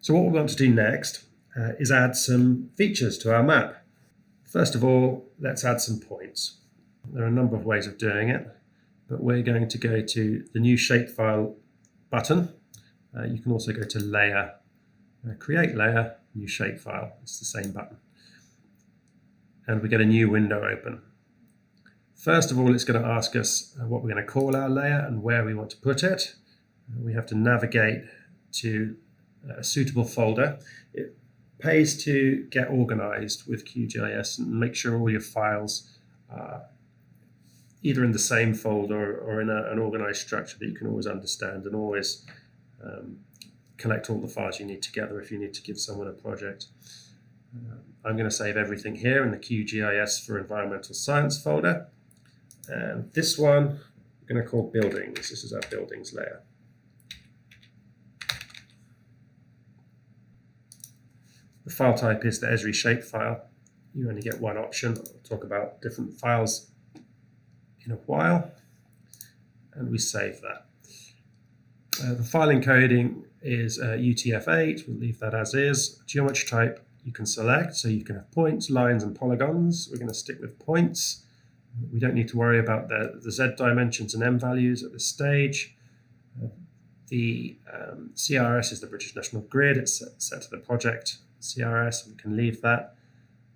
So what we want to do next is add some features to our map. First of all, let's add some points. There are a number of ways of doing it, but we're going to go to the new shapefile button. You can also go to layer, create layer, new shapefile. It's the same button. And we get a new window open. First of all, it's going to ask us what we're going to call our layer and where we want to put it. We have to navigate to a suitable folder. It pays to get organized with QGIS and make sure all your files are either in the same folder or in an organized structure that you can always understand, and always collect all the files you need together if you need to give someone a project. I'm going to save everything here in the QGIS for Environmental Science folder. And this one we're going to call Buildings. This is our Buildings layer. The file type is the Esri shapefile. You only get one option. I'll talk about different files in a while. And we save that. The file encoding is UTF-8. We'll leave that as is. Geometry type you can select. So you can have points, lines, and polygons. We're going to stick with points. We don't need to worry about the Z dimensions and M values at this stage. The CRS is the British National Grid. It's set to the project CRS. We can leave that.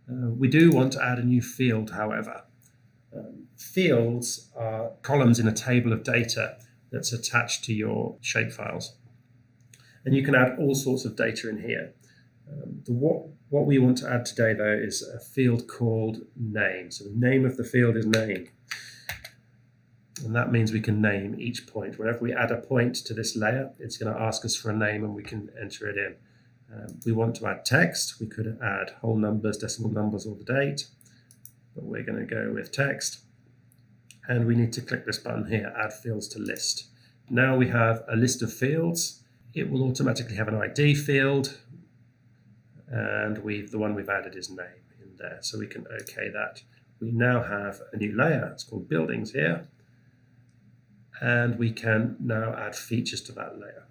We do want to add a new field, however. Fields are columns in a table of data that's attached to your shapefiles. And you can add all sorts of data in here. What we want to add today, though, is a field called name. So the name of the field is name. And that means we can name each point. Whenever we add a point to this layer, it's going to ask us for a name and we can enter it in. We want to add text. We could add whole numbers, decimal numbers, or the date. But we're going to go with text. And we need to click this button here, Add Fields to List. Now we have a list of fields. It will automatically have an ID field. And the one we've added is name in there. So we can OK that. We now have a new layer. It's called Buildings here. And we can now add features to that layer.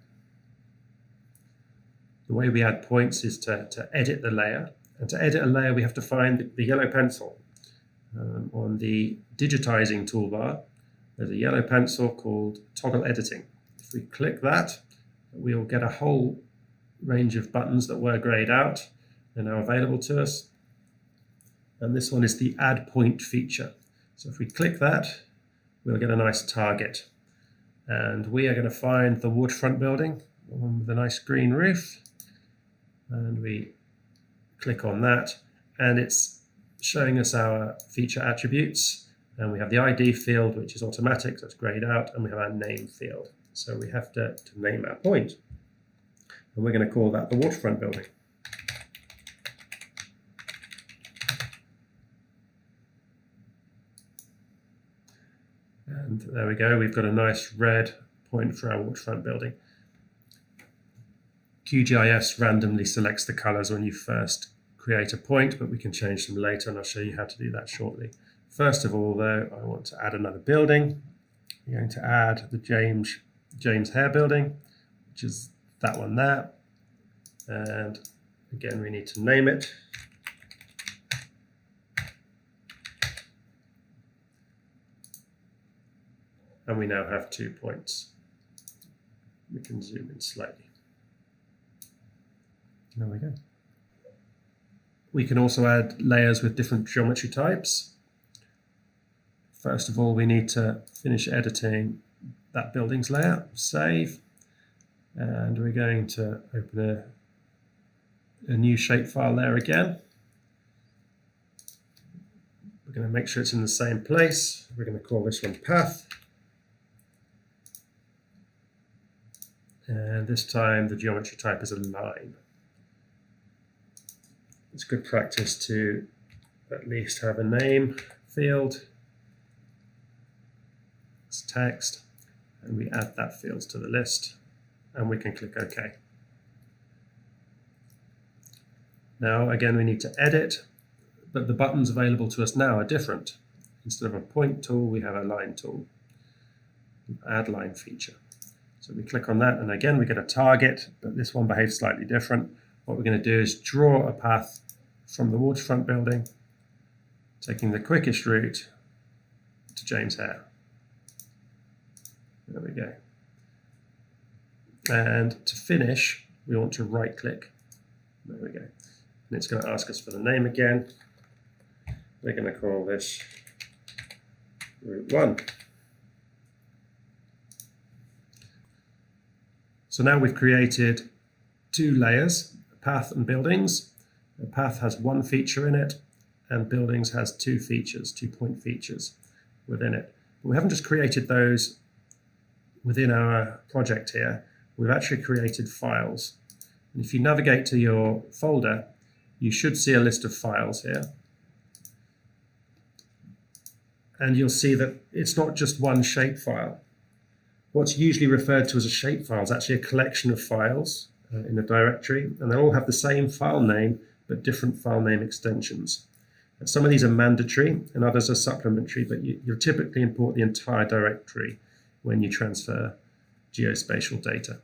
The way we add points is to edit the layer. And to edit a layer, we have to find the yellow pencil. On the digitizing toolbar, there's a yellow pencil called Toggle Editing. If we click that, we'll get a whole range of buttons that were grayed out. They're now available to us. And this one is the Add Point feature. So if we click that, we'll get a nice target. And we are going to find the waterfront building, the one with the nice green roof. And we click on that, and it's showing us our feature attributes. And we have the ID field, which is automatic, so it's grayed out, and we have our name field. So we have to name our point. And we're going to call that the waterfront building. And there we go, we've got a nice red point for our waterfront building. QGIS randomly selects the colors when you first create a point, but we can change them later, and I'll show you how to do that shortly. First of all, though, I want to add another building. I'm going to add the James Hare building, which is that one there. And again, we need to name it. And we now have 2 points. We can zoom in slightly. There we go. We can also add layers with different geometry types. First of all, we need to finish editing that buildings layer, save, and we're going to open a new shapefile layer again. We're going to make sure it's in the same place. We're going to call this one path. And this time the geometry type is a line. It's good practice to at least have a name field. It's text, and we add that field to the list, and we can click OK. Now again, we need to edit, but the buttons available to us now are different. Instead of a point tool, we have a line tool. Add line feature. So we click on that, and again we get a target, but this one behaves slightly different. What we're going to do is draw a path from the waterfront building, taking the quickest route to James Hare. There we go. And to finish, we want to right click. There we go. And it's going to ask us for the name again. We're going to call this Route 1. So now we've created two layers, path and buildings. The path has one feature in it, and buildings has two features, 2-point features within it. But we haven't just created those within our project here. We've actually created files. And if you navigate to your folder, you should see a list of files here. And you'll see that it's not just one shapefile. What's usually referred to as a shapefile is actually a collection of files in a directory, and they all have the same file name, but different file name extensions. And some of these are mandatory and others are supplementary, but you'll typically import the entire directory when you transfer geospatial data.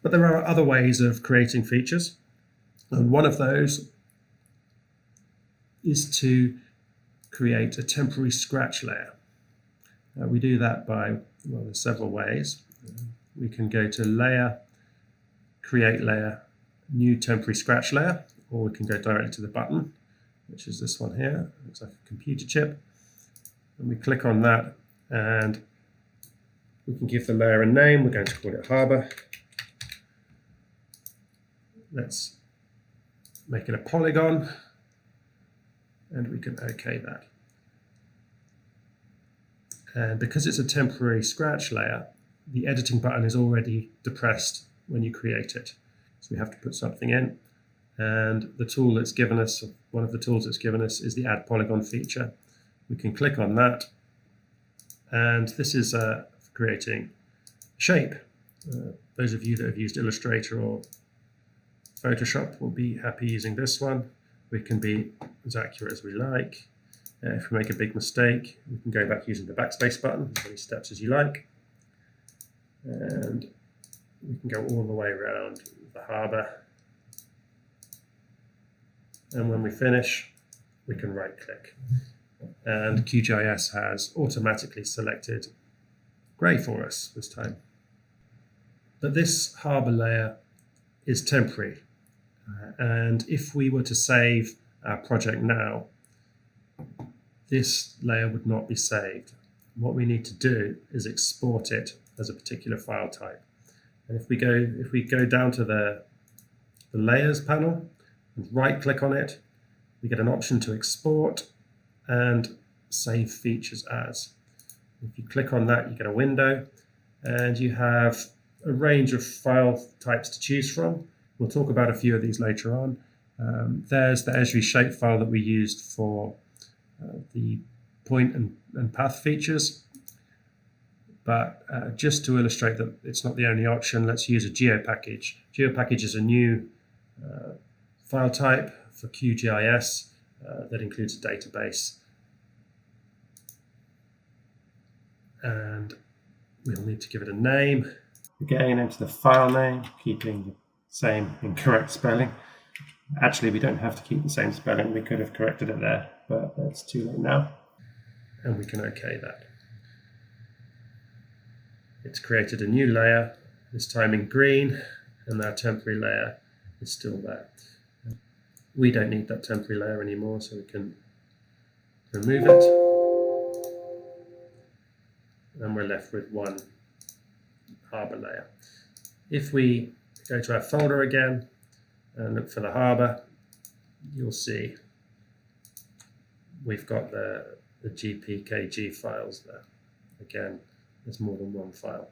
But there are other ways of creating features. And one of those is to create a temporary scratch layer. We do that by, well, there's several ways. We can go to Layer, Create Layer, New Temporary Scratch Layer, or we can go directly to the button, which is this one here. It looks like a computer chip. And we click on that, and we can give the layer a name. We're going to call it Harbour. Let's make it a polygon, and we can OK that. And because it's a temporary scratch layer, the editing button is already depressed when you create it. So we have to put something in. And the tool that's given us, one of the tools that's given us, is the Add Polygon feature. We can click on that. And this is for creating shape. Those of you that have used Illustrator or Photoshop will be happy using this one. We can be as accurate as we like. If we make a big mistake, we can go back using the backspace button, as many steps as you like. And we can go all the way around the harbour. And when we finish, we can right click. And QGIS has automatically selected grey for us this time. But this harbour layer is temporary. And if we were to save our project now, this layer would not be saved. What we need to do is export it as a particular file type. And if we go down to the layers panel and right click on it, we get an option to export and save features as. If you click on that, you get a window, and you have a range of file types to choose from. We'll talk about a few of these later on. There's the Esri shapefile that we used for the point and path features. But just to illustrate that it's not the only option, let's use a geopackage. Geopackage is a new file type for QGIS that includes a database. And we'll need to give it a name. Again, enter the file name, keeping the same incorrect spelling. Actually, we don't have to keep the same spelling. We could have corrected it there, but it's too late now. And we can OK that. It's created a new layer, this time in green, and our temporary layer is still there. We don't need that temporary layer anymore, so we can remove it. And we're left with one harbour layer. If we go to our folder again and look for the harbour, you'll see we've got the GPKG files there. Again, there's more than one file.